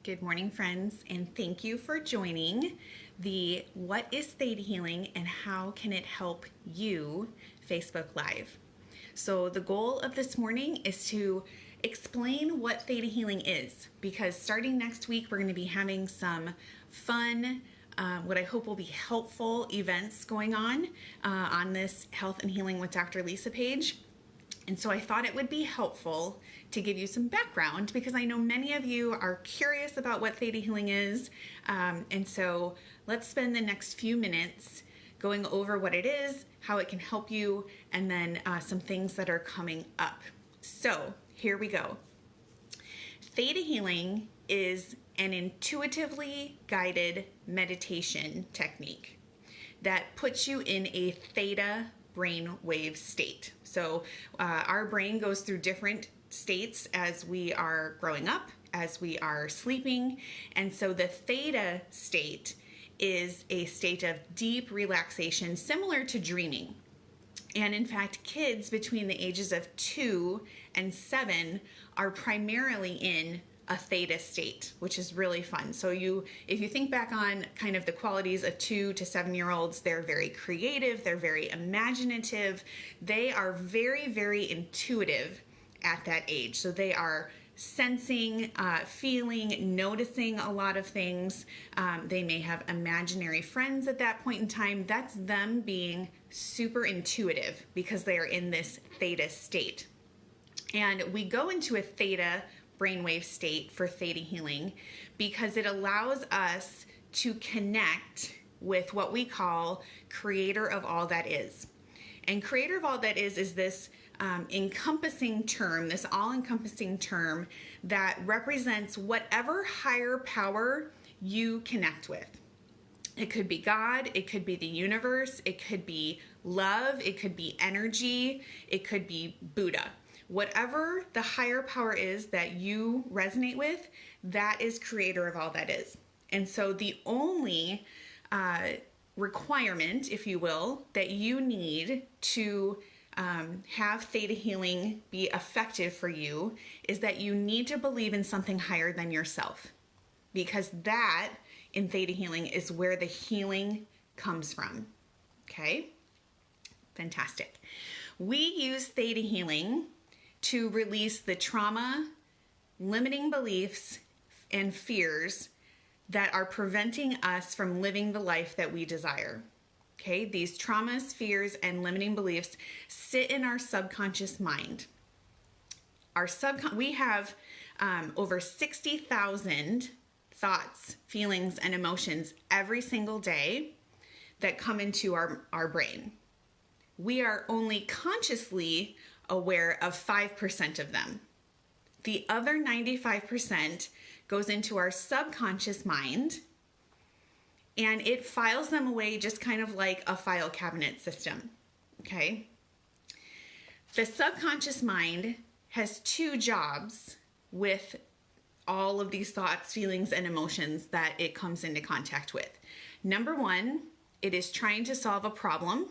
Good morning, friends, and thank you for joining the What is Theta Healing and How Can It Help You Facebook Live. So the goal of this morning is to explain what Theta Healing is, because starting next week we're going to be having some fun, what I hope will be helpful events going on this Health and Healing with Dr. Lisa page. And so I thought it would be helpful to give you some background, because I know many of you are curious about what Theta Healing is. And so let's spend the next few minutes going over what it is, how it can help you, and then some things that are coming up. So here we go. Theta Healing is an intuitively guided meditation technique that puts you in a theta brainwave state. So our brain goes through different states as we are growing up, as we are sleeping. And so the theta state is a state of deep relaxation, similar to dreaming. And in fact, kids between the ages of 2 and 7 are primarily in a theta state, which is really fun. So if you think back on kind of the qualities of 2 to 7-year-olds, they're very creative, they're very imaginative, they are very, very intuitive at that age. So they are sensing, feeling, noticing a lot of things. They may have imaginary friends at that point in time. That's them being super intuitive because they are in this theta state. And we go into a theta brainwave state for Theta Healing because it allows us to connect with what we call creator of all that is. And creator of all that is this encompassing term, this all-encompassing term that represents whatever higher power you connect with. It could be God, it could be the universe, it could be love, it could be energy, it could be Buddha. Whatever the higher power is that you resonate with, that is creator of all that is. And so the only requirement, if you will, that you need to have Theta Healing be effective for you is that you need to believe in something higher than yourself. Because that, in Theta Healing, is where the healing comes from. Okay? Fantastic. We use Theta Healing to release the trauma, limiting beliefs, and fears that are preventing us from living the life that we desire. Okay, these traumas, fears, and limiting beliefs sit in our subconscious mind. We have over 60,000 thoughts, feelings, and emotions every single day that come into our brain. We are only consciously aware of 5% of them. The other 95% goes into our subconscious mind, and it files them away just kind of like a file cabinet system, okay? The subconscious mind has 2 jobs with all of these thoughts, feelings, and emotions that it comes into contact with. Number 1, it is trying to solve a problem.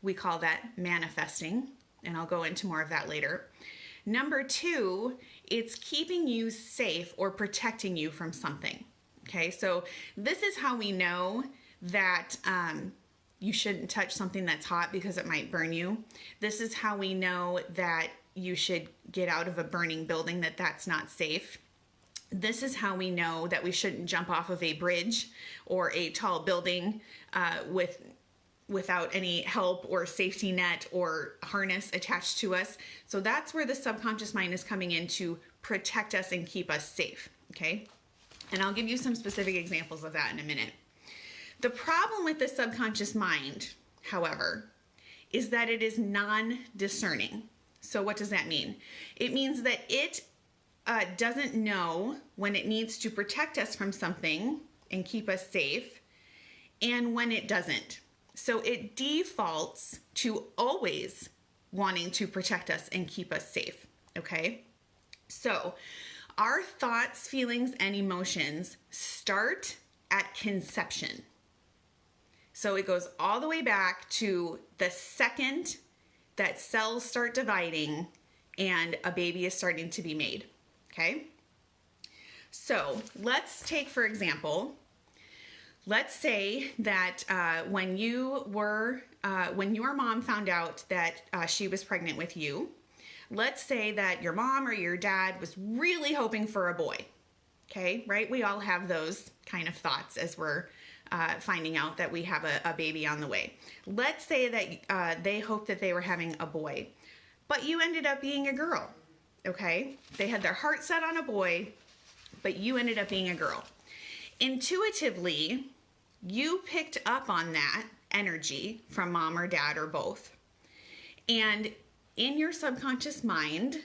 We call that manifesting, and I'll go into more of that later. Number 2, it's keeping you safe or protecting you from something. Okay, so this is how we know that you shouldn't touch something that's hot because it might burn you. This is how we know that you should get out of a burning building, that's not safe. This is how we know that we shouldn't jump off of a bridge or a tall building without any help or safety net or harness attached to us. So that's where the subconscious mind is coming in to protect us and keep us safe, okay? And I'll give you some specific examples of that in a minute. The problem with the subconscious mind, however, is that it is non-discerning. So what does that mean? It means that it doesn't know when it needs to protect us from something and keep us safe, and when it doesn't. So it defaults to always wanting to protect us and keep us safe, okay? So our thoughts, feelings, and emotions start at conception. So it goes all the way back to the second that cells start dividing and a baby is starting to be made, okay? So let's take, for example, let's say that when your mom found out that she was pregnant with you, let's say that your mom or your dad was really hoping for a boy. Okay, right? We all have those kind of thoughts as we're finding out that we have a baby on the way. Let's say that they hoped that they were having a boy, but you ended up being a girl. Okay, they had their heart set on a boy, but you ended up being a girl. Intuitively, you picked up on that energy from mom or dad or both. And in your subconscious mind,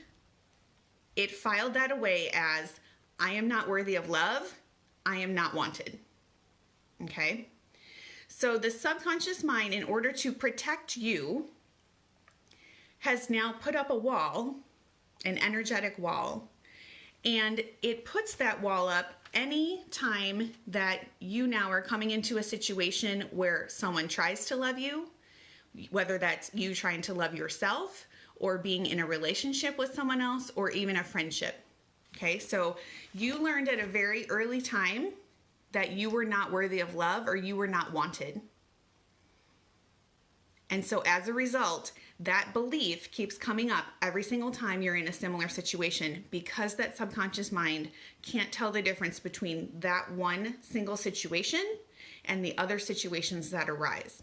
it filed that away as, I am not worthy of love, I am not wanted. Okay? So the subconscious mind, in order to protect you, has now put up a wall, an energetic wall, and it puts that wall up any time that you now are coming into a situation where someone tries to love you, whether that's you trying to love yourself or being in a relationship with someone else or even a friendship. Okay, so you learned at a very early time that you were not worthy of love or you were not wanted. And so as a result, that belief keeps coming up every single time you're in a similar situation because that subconscious mind can't tell the difference between that one single situation and the other situations that arise.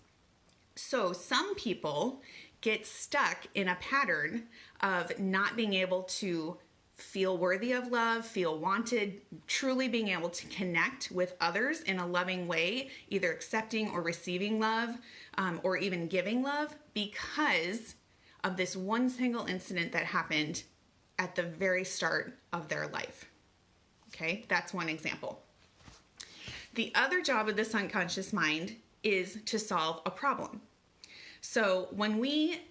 So some people get stuck in a pattern of not being able to feel worthy of love, feel wanted, truly being able to connect with others in a loving way, either accepting or receiving love, or even giving love, because of this one single incident that happened at the very start of their life. Okay, that's one example. The other job of the subconscious mind is to solve a problem. So when we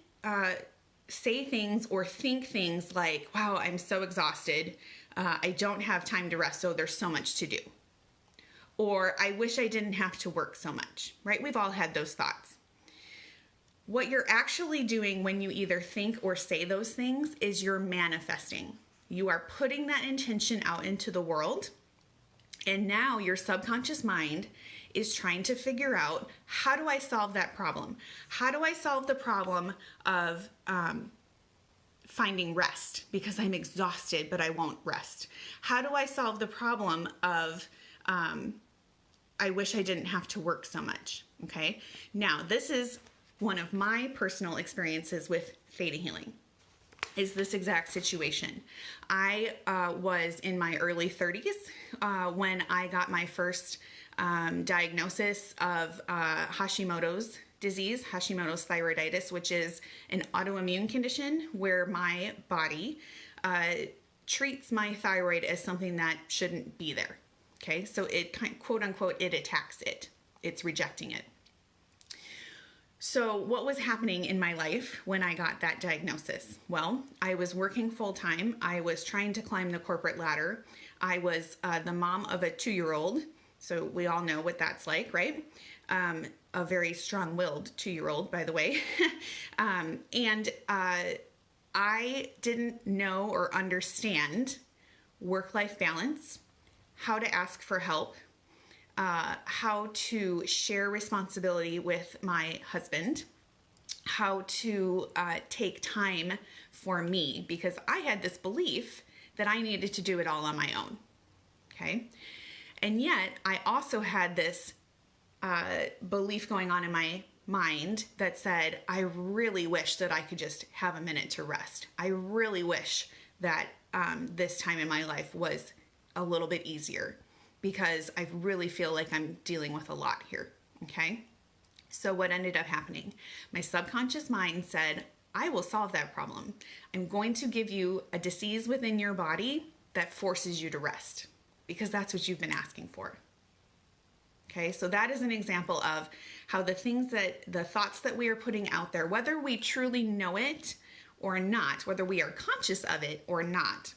say things or think things like, wow, I'm so exhausted, I don't have time to rest, so there's so much to do. Or I wish I didn't have to work so much, right? We've all had those thoughts. What you're actually doing when you either think or say those things is you're manifesting. You are putting that intention out into the world, and now your subconscious mind is trying to figure out, how do I solve that problem? How do I solve the problem of finding rest because I'm exhausted but I won't rest? How do I solve the problem of I wish I didn't have to work so much? Okay, now this is one of my personal experiences with ThetaHealing. Is this exact situation. I was in my early 30s when I got my first diagnosis of Hashimoto's disease, Hashimoto's thyroiditis, which is an autoimmune condition where my body treats my thyroid as something that shouldn't be there. Okay, so it, quote unquote, it attacks it. It's rejecting it. So what was happening in my life when I got that diagnosis? Well, I was working full-time. I was trying to climb the corporate ladder. I was the mom of a 2-year-old. So we all know what that's like, right? A very strong-willed 2-year-old, by the way. And I didn't know or understand work-life balance, how to ask for help, how to share responsibility with my husband, how to take time for me, because I had this belief that I needed to do it all on my own, okay? And yet I also had this belief going on in my mind that said, I really wish that I could just have a minute to rest. I really wish that this time in my life was a little bit easier, because I really feel like I'm dealing with a lot here, okay? So what ended up happening? My subconscious mind said, I will solve that problem. I'm going to give you a disease within your body that forces you to rest, because that's what you've been asking for. Okay, so that is an example of how the thoughts that we are putting out there, whether we truly know it or not, whether we are conscious of it or not,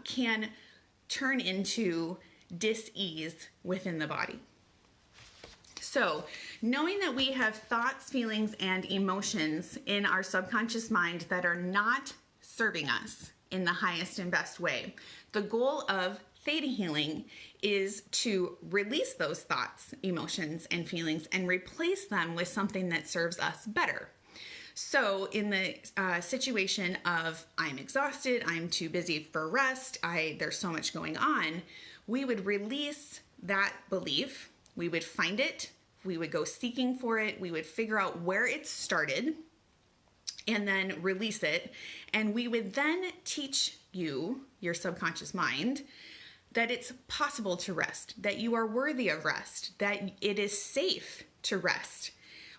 can turn into dis-ease within the body. So knowing that we have thoughts, feelings, and emotions in our subconscious mind that are not serving us in the highest and best way. The goal of theta healing is to release those thoughts, emotions, and feelings and replace them with something that serves us better. So in the situation of I'm exhausted, I'm too busy for rest, there's so much going on, we would release that belief, we would find it, we would go seeking for it, we would figure out where it started, and then release it. And we would then teach you, your subconscious mind, that it's possible to rest, that you are worthy of rest, that it is safe to rest,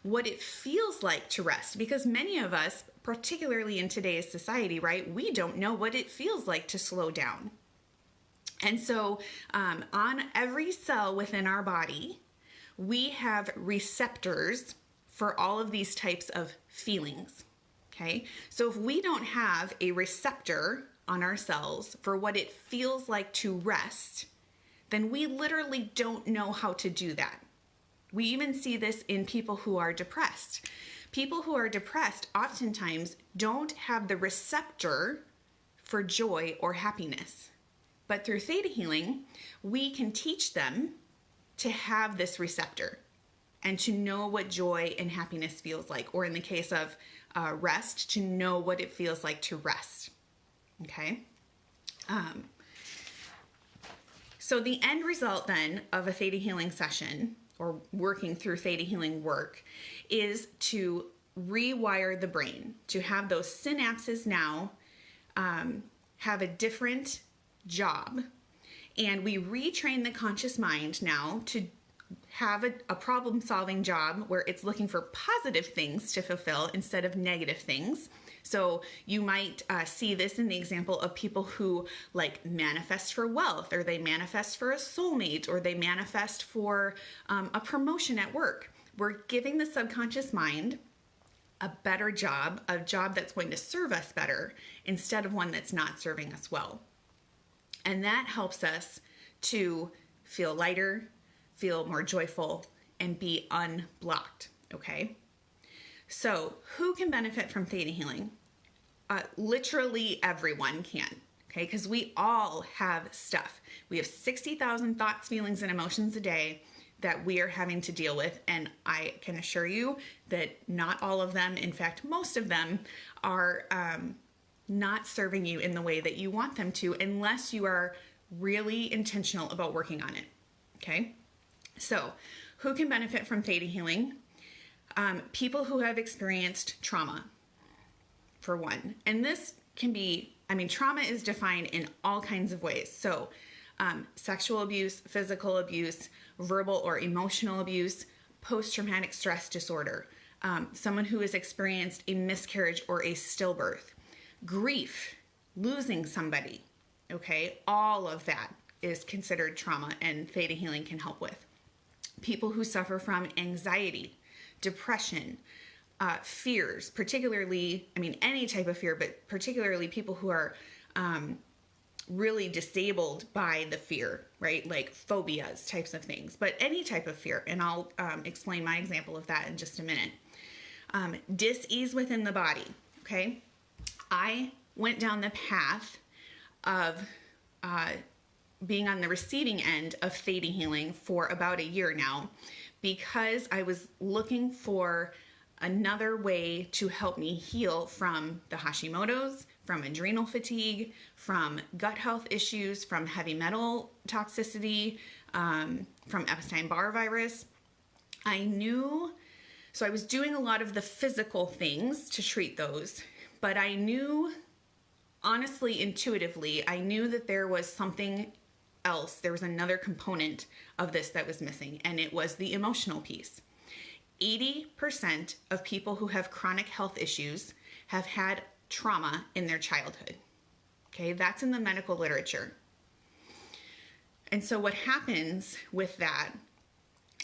what it feels like to rest. Because many of us, particularly in today's society, right, we don't know what it feels like to slow down. And so on every cell within our body, we have receptors for all of these types of feelings, okay? So if we don't have a receptor on our cells for what it feels like to rest, then we literally don't know how to do that. We even see this in people who are depressed. People who are depressed oftentimes don't have the receptor for joy or happiness. But through theta healing, we can teach them to have this receptor and to know what joy and happiness feels like, or in the case of rest, to know what it feels like to rest. Okay? So the end result then of a theta healing session, or working through theta healing work, is to rewire the brain, to have those synapses now have a different job. And we retrain the conscious mind now to have a problem-solving job where it's looking for positive things to fulfill instead of negative things. So you might see this in the example of people who like manifest for wealth, or they manifest for a soulmate, or they manifest for a promotion at work. We're giving the subconscious mind a better job, a job that's going to serve us better instead of one that's not serving us well. And that helps us to feel lighter, feel more joyful, and be unblocked, okay? So who can benefit from theta healing? Literally everyone can, okay? Because we all have stuff. We have 60,000 thoughts, feelings, and emotions a day that we are having to deal with. And I can assure you that not all of them, in fact, most of them are not serving you in the way that you want them to, unless you are really intentional about working on it, okay? So who can benefit from theta healing? People who have experienced trauma, for one. And this can be, trauma is defined in all kinds of ways. So sexual abuse, physical abuse, verbal or emotional abuse, post-traumatic stress disorder, someone who has experienced a miscarriage or a stillbirth, grief, losing somebody, okay? All of that is considered trauma, and theta healing can help with. People who suffer from anxiety, depression, fears, particularly, any type of fear, but particularly people who are really disabled by the fear, right? Like phobias, types of things, but any type of fear. And I'll explain my example of that in just a minute. Dis-ease within the body, okay? I went down the path of being on the receiving end of theta healing for about a year now, because I was looking for another way to help me heal from the Hashimoto's, from adrenal fatigue, from gut health issues, from heavy metal toxicity, from Epstein-Barr virus. So I was doing a lot of the physical things to treat those, but I knew, honestly, intuitively, I knew that there was something else. There was another component of this that was missing, and it was the emotional piece. 80% of people who have chronic health issues have had trauma in their childhood. Okay, that's in the medical literature. And so what happens with that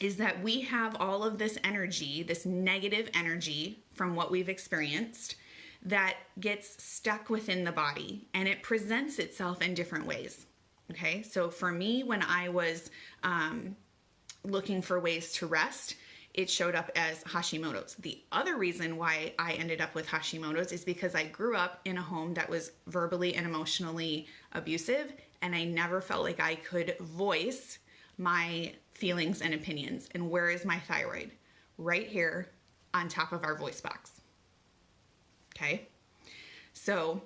is that we have all of this energy, this negative energy from what we've experienced, that gets stuck within the body, and it presents itself in different ways. Okay, so for me, when I was looking for ways to rest, it showed up as Hashimoto's. The other reason why I ended up with Hashimoto's is because I grew up in a home that was verbally and emotionally abusive, and I never felt like I could voice my feelings and opinions. And where is my thyroid? Right here on top of our voice box. Okay? So,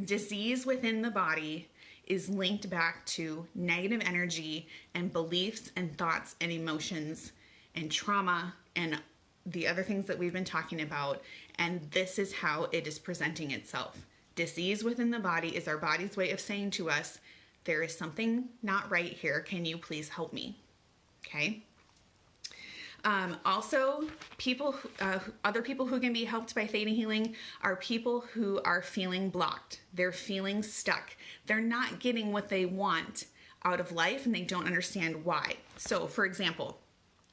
disease within the body is linked back to negative energy and beliefs and thoughts and emotions and trauma and the other things that we've been talking about. And this is how it is presenting itself. Disease within the body is our body's way of saying to us, there is something not right here. Can you please help me? Okay. Also, other people who can be helped by theta healing are people who are feeling blocked. They're feeling stuck. They're not getting what they want out of life, and they don't understand why. So, for example,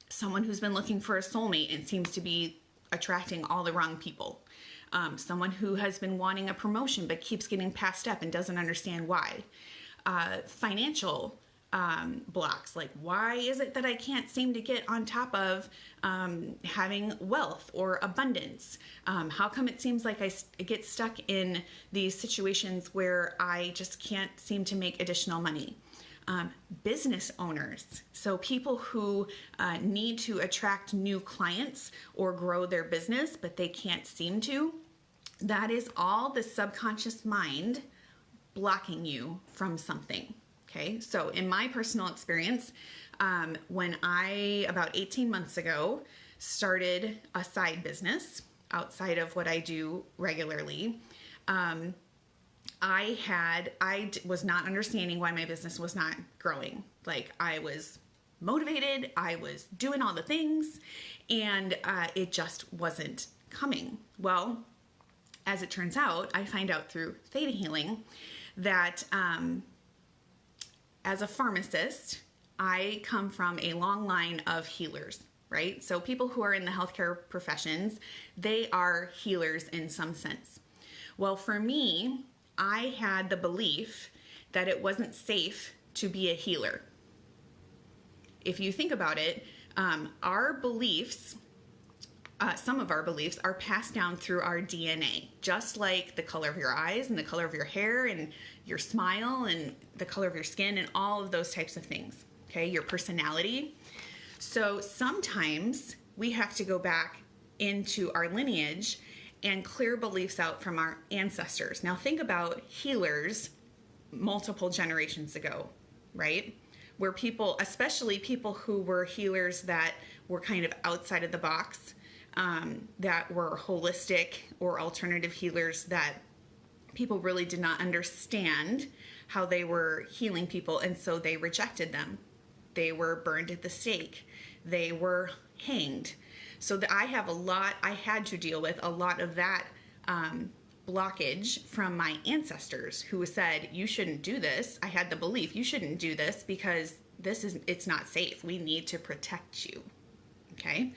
someone who's been looking for a soulmate and seems to be attracting all the wrong people. Someone who has been wanting a promotion but keeps getting passed up and doesn't understand why. Financial blocks, like why is it that I can't seem to get on top of having wealth or abundance? How come it seems like I get stuck in these situations where I just can't seem to make additional money? Business owners, so people who need to attract new clients or grow their business, but they can't seem to. That is all the subconscious mind blocking you from something. Okay, so in my personal experience, when I, about 18 months ago, started a side business outside of what I do regularly, I was not understanding why my business was not growing. Like, I was motivated, I was doing all the things, and it just wasn't coming. Well, as it turns out, I find out through theta healing that as a pharmacist, I come from a long line of healers, right? So people who are in the healthcare professions, they are healers in some sense. Well, for me, I had the belief that it wasn't safe to be a healer. If you think about it, our beliefs, some of our beliefs are passed down through our DNA, just like the color of your eyes and the color of your hair and your smile and the color of your skin and all of those types of things, okay? Your personality. So sometimes we have to go back into our lineage and clear beliefs out from our ancestors. Now think about healers multiple generations ago, right? Where people, especially people who were healers that were kind of outside of the box, that were holistic or alternative healers that people really did not understand how they were healing people, and so they rejected them. They were burned at the stake. They were hanged. So I had to deal with a lot of that blockage from my ancestors who said, you shouldn't do this. I had the belief, you shouldn't do this because it's not safe. We need to protect you, okay?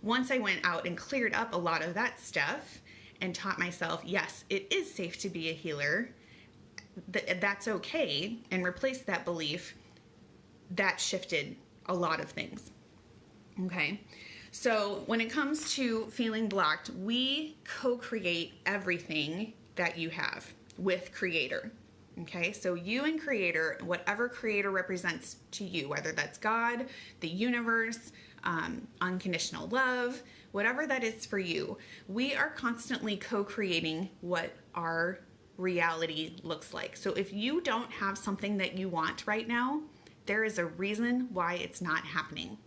Once I went out and cleared up a lot of that stuff and taught myself, yes, it is safe to be a healer, that's okay, and replaced that belief, that shifted a lot of things, okay? So when it comes to feeling blocked, we co-create everything that you have with Creator, okay? So you and Creator, whatever Creator represents to you, whether that's God, the universe, unconditional love, whatever that is for you, we are constantly co-creating what our reality looks like. So if you don't have something that you want right now, there is a reason why it's not happening,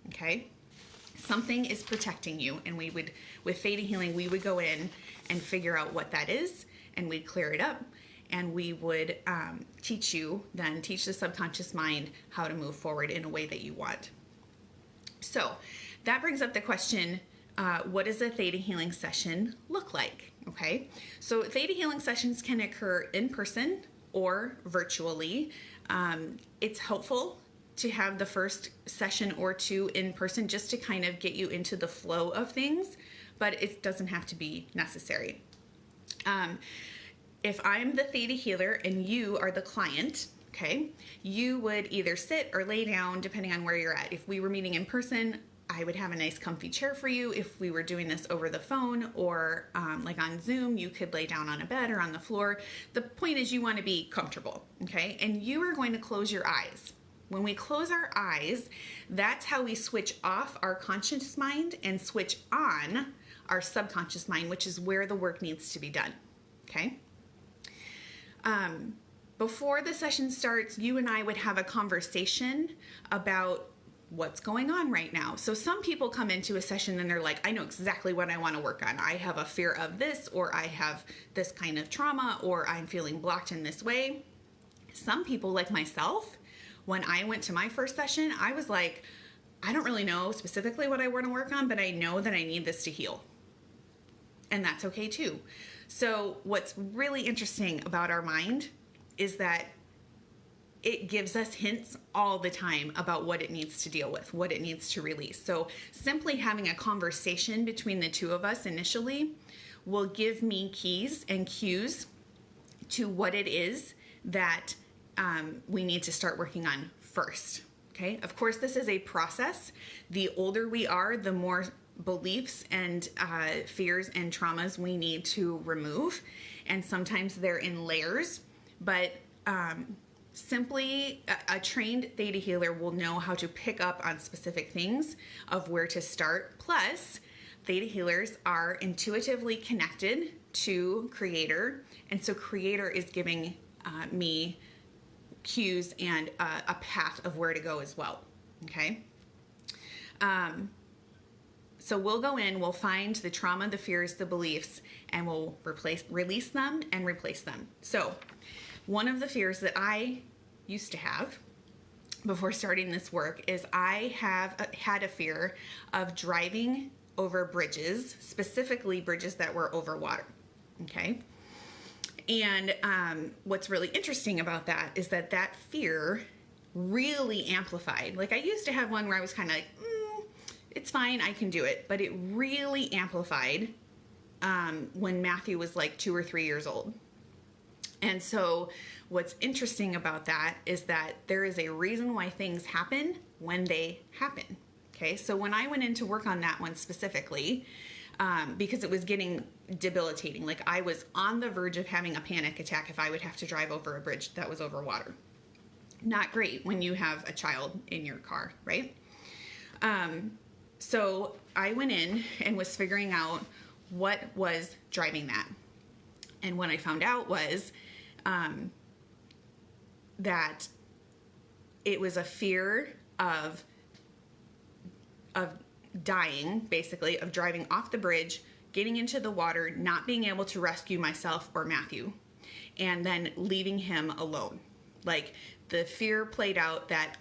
okay? Something is protecting you, and with theta healing, we would go in and figure out what that is, and we'd clear it up, and we would teach the subconscious mind how to move forward in a way that you want. So that brings up the question, what does a theta healing session look like? Okay, so theta healing sessions can occur in person or virtually. It's helpful to have the first session or two in person just to kind of get you into the flow of things, but it doesn't have to be necessary. If I'm the theta healer and you are the client, okay, you would either sit or lay down depending on where you're at. If we were meeting in person, I would have a nice comfy chair for you if we were doing this over the phone, or like on Zoom, you could lay down on a bed or on the floor. The point is you want to be comfortable, okay? And you are going to close your eyes. When we close our eyes, that's how we switch off our conscious mind and switch on our subconscious mind, which is where the work needs to be done, okay? Before the session starts, you and I would have a conversation about what's going on right now. So some people come into a session and they're like, I know exactly what I want to work on. I have a fear of this, or I have this kind of trauma, or I'm feeling blocked in this way. Some people, like myself, when I went to my first session, I was like, I don't really know specifically what I want to work on, but I know that I need this to heal. And that's okay too. So what's really interesting about our mind is that it gives us hints all the time about what it needs to deal with, what it needs to release. So simply having a conversation between the two of us initially will give me keys and cues to what it is that we need to start working on first. Okay. Of course, this is a process. The older we are, the more beliefs and fears and traumas we need to remove. And sometimes they're in layers, but simply a trained theta healer will know how to pick up on specific things of where to start. Plus, theta healers are intuitively connected to Creator. And so Creator is giving me cues and a path of where to go as well. Okay. So we'll go in, we'll find the trauma, the fears, the beliefs, and we'll release them and replace them. So one of the fears that I used to have before starting this work is I have had a fear of driving over bridges, specifically bridges that were over water. Okay. And what's really interesting about that is that that fear really amplified. Like I used to have one where I was kind of like, it's fine, I can do it. But it really amplified when Matthew was like 2 or 3 years old. And so what's interesting about that is that there is a reason why things happen when they happen. Okay, so when I went in to work on that one specifically, because it was getting debilitating, like I was on the verge of having a panic attack if I would have to drive over a bridge that was over water. Not great when you have a child in your car, right? So I went in and was figuring out what was driving that. And what I found out was that it was a fear of dying, basically, of driving off the bridge, getting into the water, not being able to rescue myself or Matthew, and then leaving him alone. Like the fear played out that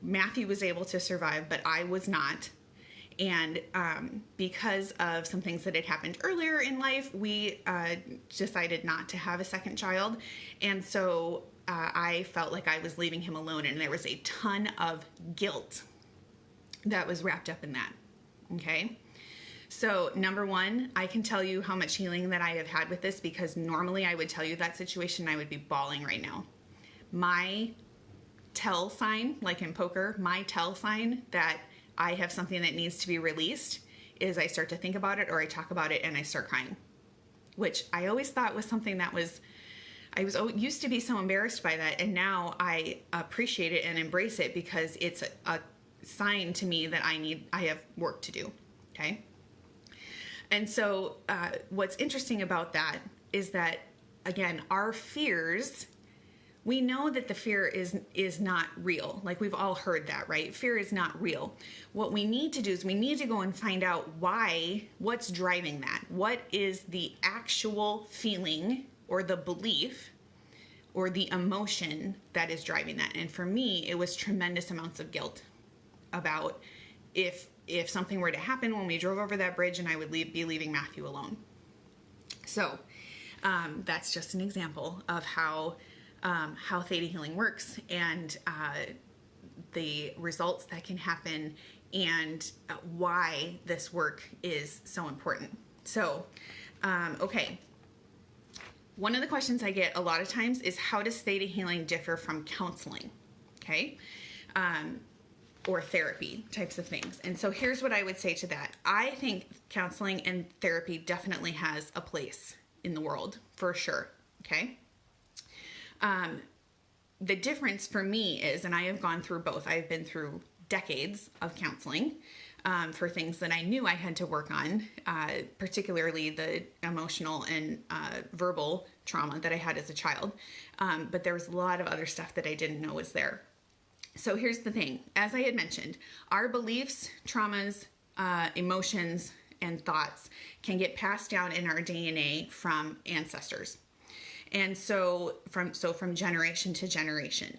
Matthew was able to survive, but I was not. And because of some things that had happened earlier in life, we decided not to have a second child. And so I felt like I was leaving him alone, and there was a ton of guilt that was wrapped up in that. Okay. So number one, I can tell you how much healing that I have had with this, because normally I would tell you that situation, I would be bawling right now. My tell sign, like in poker, my tell sign that I have something that needs to be released is I start to think about it, or I talk about it and I start crying, which I always thought was something that used to be so embarrassed by that. And now I appreciate it and embrace it, because it's a sign to me that I have work to do. Okay. And so what's interesting about that is that, again, our fears, we know that the fear is not real. Like we've all heard that, right? Fear is not real. What we need to do is we need to go and find out what's driving that. What is the actual feeling or the belief or the emotion that is driving that? And for me, it was tremendous amounts of guilt about if something were to happen when we drove over that bridge and I would be leaving Matthew alone. So that's just an example of how theta healing works, and the results that can happen, and why this work is so important. So, okay. One of the questions I get a lot of times is, how does theta healing differ from counseling? Okay. or therapy types of things. And so here's what I would say to that. I think counseling and therapy definitely has a place in the world, for sure. Okay. The difference for me is, and I have gone through both, I've been through decades of counseling for things that I knew I had to work on, particularly the emotional and verbal trauma that I had as a child. But there was a lot of other stuff that I didn't know was there. So here's the thing. As I had mentioned, our beliefs, traumas, emotions, and thoughts can get passed down in our DNA from ancestors. And so from generation to generation.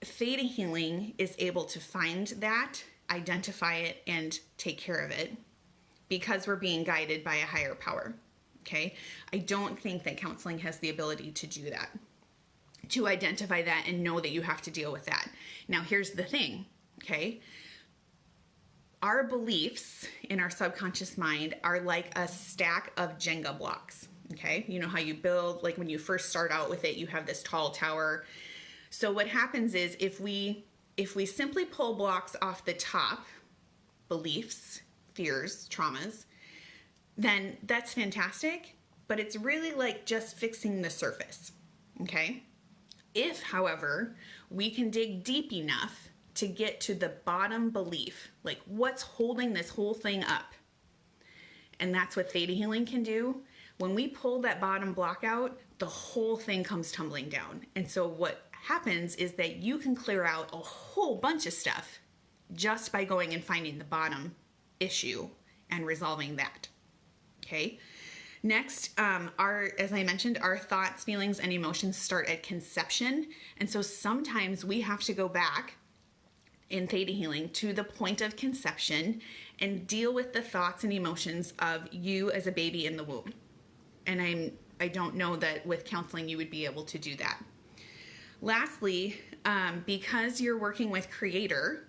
Theta healing is able to find that, identify it, and take care of it because we're being guided by a higher power. Okay? I don't think that counseling has the ability to do that, to identify that and know that you have to deal with that. Now, here's the thing, okay? Our beliefs in our subconscious mind are like a stack of Jenga blocks, okay? You know how you build, like when you first start out with it, you have this tall tower. So what happens is if we simply pull blocks off the top, beliefs, fears, traumas, then that's fantastic, but it's really like just fixing the surface, okay? If, however, we can dig deep enough to get to the bottom belief, like what's holding this whole thing up, and that's what theta healing can do. When we pull that bottom block out, the whole thing comes tumbling down. And so what happens is that you can clear out a whole bunch of stuff just by going and finding the bottom issue and resolving that. Okay. Next, as I mentioned, our thoughts, feelings, and emotions start at conception. And so sometimes we have to go back in theta healing to the point of conception and deal with the thoughts and emotions of you as a baby in the womb. And I don't know that with counseling you would be able to do that. Lastly, because you're working with Creator,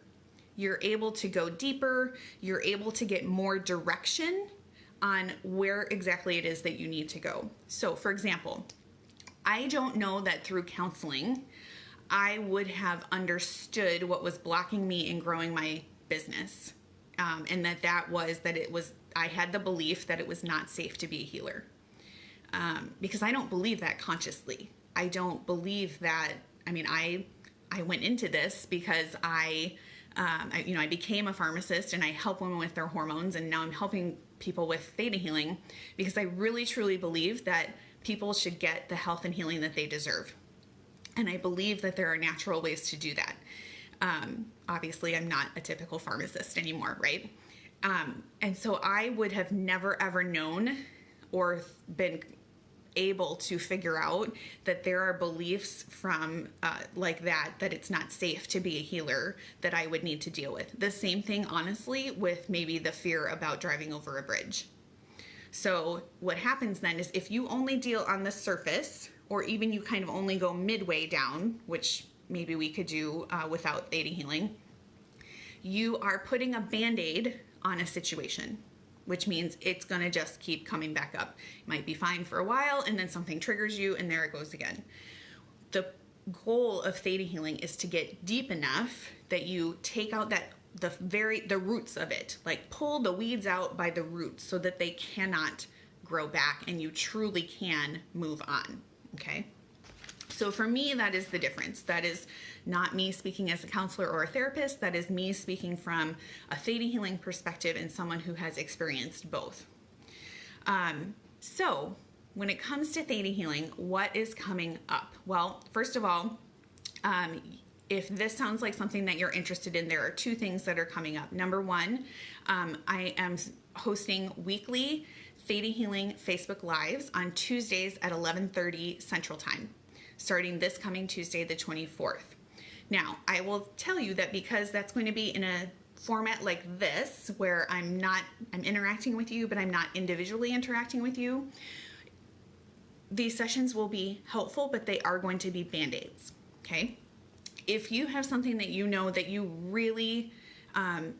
you're able to go deeper, you're able to get more direction on where exactly it is that you need to go. So, for example, I don't know that through counseling, I would have understood what was blocking me in growing my business. And I had the belief that it was not safe to be a healer. Because I don't believe that consciously. I don't believe that, I went into this because I became a pharmacist and I help women with their hormones, and now I'm helping people with theta healing because I really truly believe that people should get the health and healing that they deserve. And I believe that there are natural ways to do that. Obviously, I'm not a typical pharmacist anymore, right? And so I would have never ever known or been able to figure out that there are beliefs from like that it's not safe to be a healer that I would need to deal with. The same thing, honestly, with maybe the fear about driving over a bridge. So what happens then is if you only deal on the surface, or even you kind of only go midway down, which maybe we could do without theta healing, you are putting a Band-Aid on a situation, which means it's going to just keep coming back up. It might be fine for a while, and then something triggers you, and there it goes again. The goal of theta healing is to get deep enough that you take out the roots of it, like pull the weeds out by the roots so that they cannot grow back and you truly can move on. Okay? So for me, that is the difference. That is not me speaking as a counselor or a therapist. That is me speaking from a theta healing perspective and someone who has experienced both. So when it comes to theta healing, what is coming up? Well, first of all, if this sounds like something that you're interested in, there are two things that are coming up. Number one, I am hosting weekly Theta Healing Facebook Lives on Tuesdays at 11:30 Central Time, starting this coming Tuesday, the 24th. Now, I will tell you that because that's going to be in a format like this, where I'm interacting with you, but I'm not individually interacting with you, these sessions will be helpful, but they are going to be Band-Aids, okay? If you have something that you know that you really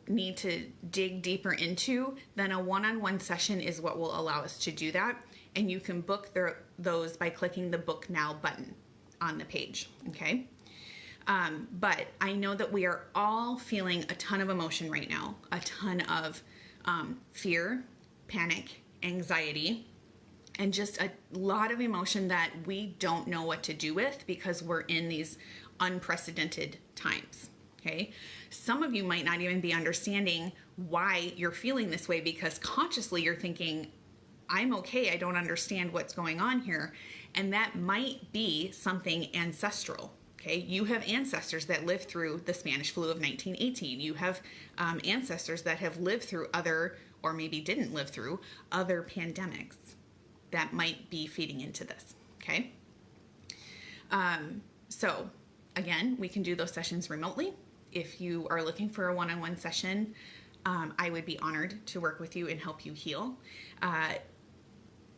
need to dig deeper into, then a one-on-one session is what will allow us to do that. And you can book those by clicking the Book Now button on the page, okay? But I know that we are all feeling a ton of emotion right now, a ton of fear, panic, anxiety, and just a lot of emotion that we don't know what to do with because we're in these unprecedented times. Okay. Some of you might not even be understanding why you're feeling this way because consciously you're thinking, I'm okay. I don't understand what's going on here. And that might be something ancestral. Okay. You have ancestors that lived through the Spanish flu of 1918. You have ancestors that have lived through other, or maybe didn't live through other pandemics that might be feeding into this. Okay. So again, we can do those sessions remotely. If you are looking for a one-on-one session, I would be honored to work with you and help you heal.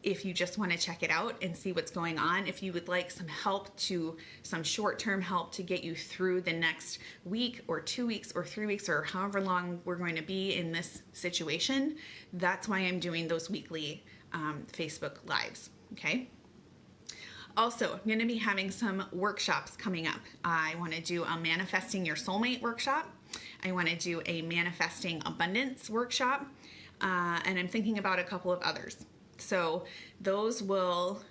If you just want to check it out and see what's going on, if you would like some short-term help to get you through the next week or 2 weeks or 3 weeks or however long we're going to be in this situation, that's why I'm doing those weekly Facebook Lives, okay? Also, I'm going to be having some workshops coming up. I want to do a Manifesting Your Soulmate workshop. I want to do a Manifesting Abundance workshop. And I'm thinking about a couple of others. So those will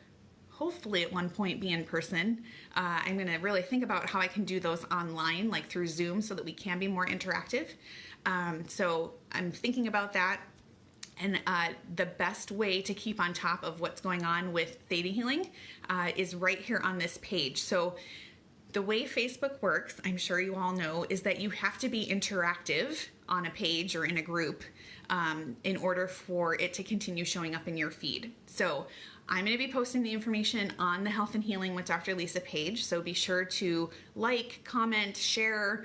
hopefully at one point be in person. I'm going to really think about how I can do those online, like through Zoom, so that we can be more interactive. So I'm thinking about that. And the best way to keep on top of what's going on with ThetaHealing is right here on this page. So the way Facebook works, I'm sure you all know, is that you have to be interactive on a page or in a group in order for it to continue showing up in your feed. So I'm going to be posting the information on the Health and Healing with Dr. Lisa page. So be sure to like, comment, share,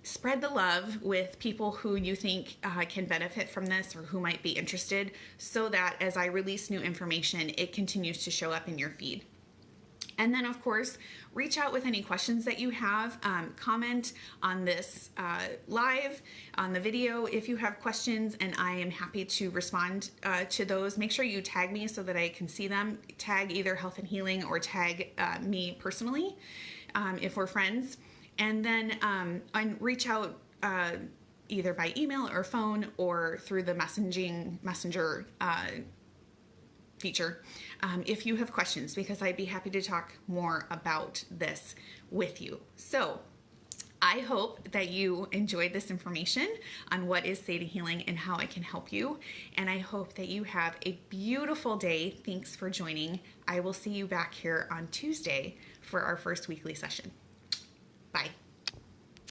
spread the love with people who you think can benefit from this or who might be interested, so that as I release new information, it continues to show up in your feed. And then, of course, reach out with any questions that you have. Comment on this live, on the video if you have questions, and I am happy to respond to those. Make sure you tag me so that I can see them. Tag either Health and Healing or tag me personally if we're friends. And then reach out either by email or phone or through the messenger feature if you have questions, because I'd be happy to talk more about this with you. So I hope that you enjoyed this information on what is ThetaHealing and how it can help you. And I hope that you have a beautiful day. Thanks for joining. I will see you back here on Tuesday for our first weekly session. Bye.